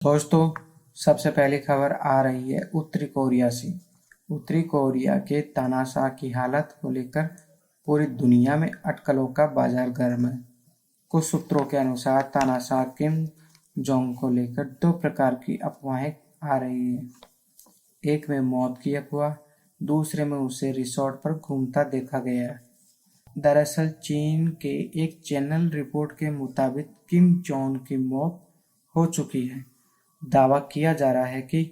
दोस्तों, सबसे पहली खबर आ रही है उत्तरी कोरिया से। उत्तरी कोरिया के तानाशाह की हालत को लेकर पूरी दुनिया में अटकलों का बाजार गर्म है। कुछ सूत्रों के अनुसार तानाशाह किम जोंग को लेकर दो प्रकार की अफवाहें आ रही हैं। एक में मौत की अफवाह, दूसरे में उसे रिसोर्ट पर घूमता देखा गया है। दरअसल चीन के एक चैनल रिपोर्ट के मुताबिक किम जोंग की मौत हो चुकी है। दावा किया जा रहा है कि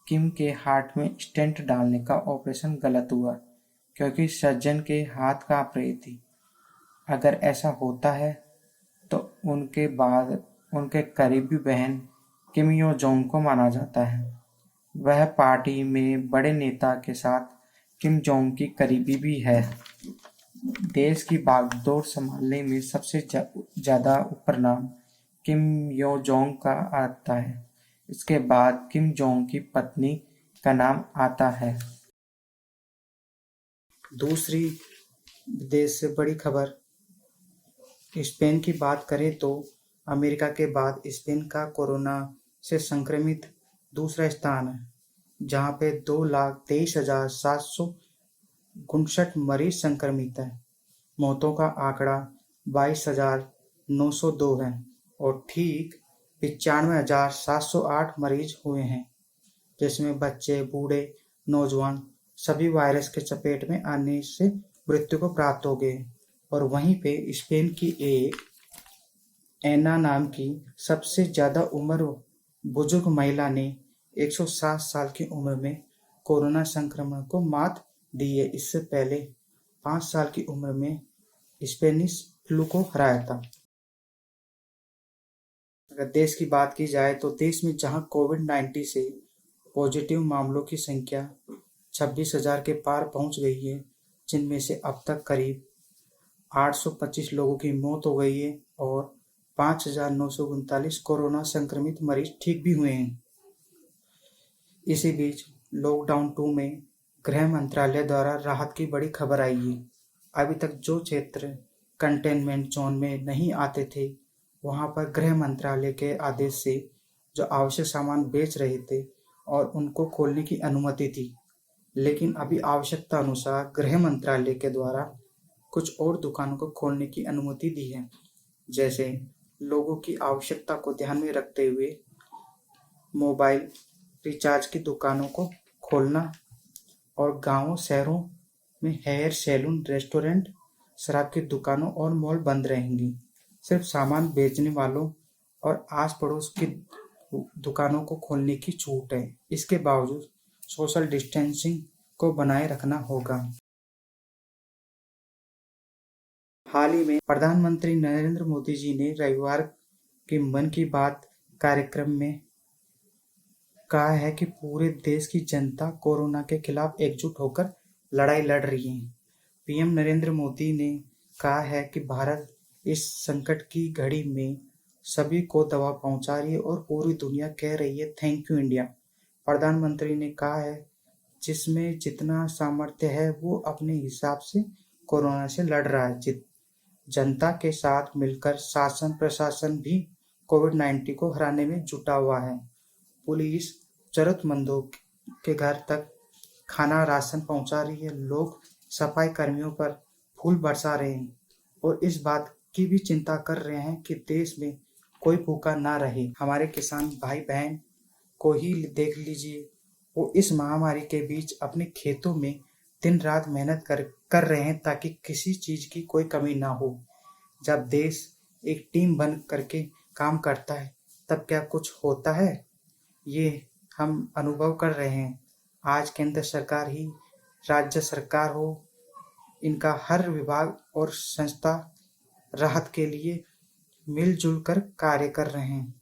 किम के हार्ट में स्टेंट डालने का ऑपरेशन गलत हुआ क्योंकि सर्जन के हाथ कांप रही थी। अगर ऐसा होता है तो उनके बाद उनके करीबी बहन किम यो जोंग को माना जाता है। वह पार्टी में बड़े नेता के साथ किम जोंग की करीबी भी है। देश की बागडोर संभालने में सबसे ज्यादा ऊपर नाम किम यो जोंग का आता है। इसके बाद किम जोंग की पत्नी का नाम आता है। दूसरी विदेश से बड़ी खबर, स्पेन की बात करें तो अमेरिका के बाद स्पेन का कोरोना से संक्रमित दूसरा स्थान है, जहां पे 2,23,759 मरीज संक्रमित हैं। मौतों का आंकड़ा 22,902 है और ठीक 95,708 मरीज हुए हैं, जिसमें बच्चे, बूढ़े, नौजवान सभी वायरस के चपेट में आने से मृत्यु को प्राप्त हो गए। और वहीं पे स्पेन की एक एना नाम की सबसे ज्यादा उम्र बुजुर्ग महिला ने 107 साल की उम्र में कोरोना संक्रमण को मात दी है। इससे पहले 5 साल की उम्र में स्पेनिश फ्लू को हराया था। अगर देश की बात की जाए तो देश में जहां कोविड-19 से पॉजिटिव मामलों की संख्या 26,000 के पार पहुंच गई है, जिनमें से अब तक करीब 825 लोगों की मौत हो गई है और 5,939 कोरोना संक्रमित मरीज ठीक भी हुए हैं। इसी बीच लॉकडाउन 2 में गृह मंत्रालय द्वारा राहत की बड़ी खबर आई है। अभी तक जो क्षेत्र कंटेनमेंट जोन में नहीं आते थे, वहां पर गृह मंत्रालय के आदेश से जो आवश्यक सामान बेच रहे थे और उनको खोलने की अनुमति थी। लेकिन अभी आवश्यकता अनुसार गृह मंत्रालय के द्वारा कुछ और दुकानों को खोलने की अनुमति दी है, जैसे लोगों की आवश्यकता को ध्यान में रखते हुए मोबाइल रिचार्ज की दुकानों को खोलना और गांवों शहरों में हेयर सैलून, रेस्टोरेंट, शराब की दुकानों और मॉल बंद रहेंगी। सिर्फ सामान बेचने वालों और आस पड़ोस की दुकानों को खोलने की छूट है। इसके बावजूद सोशल डिस्टेंसिंग को बनाए रखना होगा। हाल ही में प्रधानमंत्री नरेंद्र मोदी जी ने रविवार के मन की बात कार्यक्रम में कहा है कि पूरे देश की जनता कोरोना के खिलाफ एकजुट होकर लड़ाई लड़ रही है। पीएम नरेंद्र मोदी ने कहा है कि भारत इस संकट की घड़ी में सभी को दवा पहुंचा रही है और पूरी दुनिया कह रही है थैंक यू इंडिया। प्रधानमंत्री ने कहा है जिसमें जितना सामर्थ्य है वो अपने हिसाब से कोरोना से लड़ रहा है। जनता के साथ मिलकर शासन प्रशासन भी कोविड-19 को हराने में जुटा हुआ है। पुलिस जरूरतमंदों के घर तक खाना राशन पहुंचा रही है। लोग सफाई कर्मियों पर फूल बरसा रहे हैं और इस बात की भी चिंता कर रहे हैं कि देश में कोई भूखा ना रहे। हमारे किसान भाई बहन को ही देख लीजिए, वो इस महामारी के बीच अपने खेतों में दिन रात मेहनत कर रहे हैं ताकि किसी चीज की कोई कमी ना हो। जब देश एक टीम बन करके काम करता है तब क्या कुछ होता है, ये हम अनुभव कर रहे हैं। आज केंद्र सरकार ही, राज्य सरकार हो, इनका हर विभाग और संस्था राहत के लिए मिलजुल कर कार्य कर रहे हैं।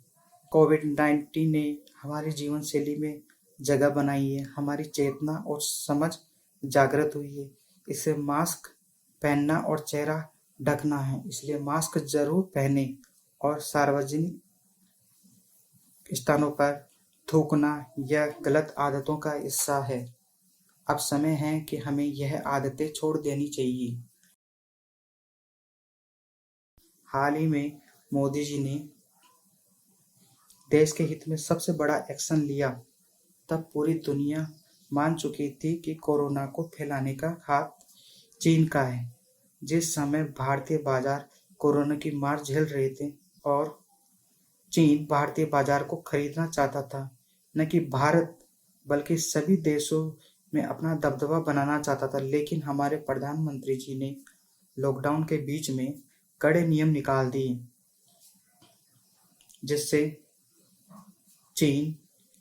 कोविड-19 ने हमारी जीवन शैली में जगह बनाई है, हमारी चेतना और समझ जागृत हुई है। इससे मास्क पहनना और चेहरा ढकना है, इसलिए मास्क जरूर पहने और सार्वजनिक स्थानों पर थूकना यह गलत आदतों का हिस्सा है। अब समय है कि हमें यह आदतें छोड़ देनी चाहिए। हाल ही में मोदी जी ने देश के हित में सबसे बड़ा एक्शन लिया, तब पूरी दुनिया मान चुकी थी कि कोरोना को फैलाने का हाथ चीन का है। जिस समय भारतीय बाजार कोरोना की मार झेल रहे थे और चीन भारतीय बाजार को खरीदना चाहता था, न कि भारत बल्कि सभी देशों में अपना दबदबा बनाना चाहता था। लेकिन हमारे प्रधानमंत्री जी ने लॉकडाउन के बीच में कड़े नियम निकाल दिए, जिससे चीन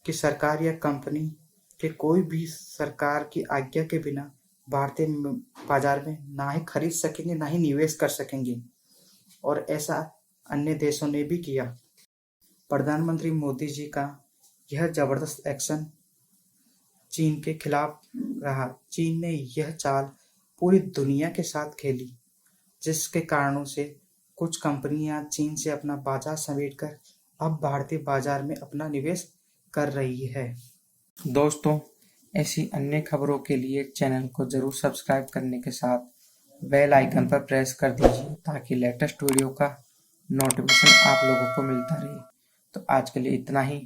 की सरकार या कंपनी के कोई भी सरकार की आज्ञा के बिना भारतीय बाजार में ना ही खरीद सकेंगे ना ही निवेश कर सकेंगे, और ऐसा अन्य देशों ने भी किया। प्रधानमंत्री मोदी जी का यह जबरदस्त एक्शन चीन के खिलाफ रहा। चीन ने यह चाल पूरी दुनिया के साथ खेली, जिसके कारणों से कुछ कंपनियां चीन से अपना बाजार समेटकर अब भारतीय बाजार में अपना निवेश कर रही है। दोस्तों, ऐसी अन्य खबरों के लिए चैनल को जरूर सब्सक्राइब करने के साथ बेल आइकन पर प्रेस कर दीजिए, ताकि लेटेस्ट वीडियो का नोटिफिकेशन आप लोगों को मिलता रहे। तो आज के लिए इतना ही।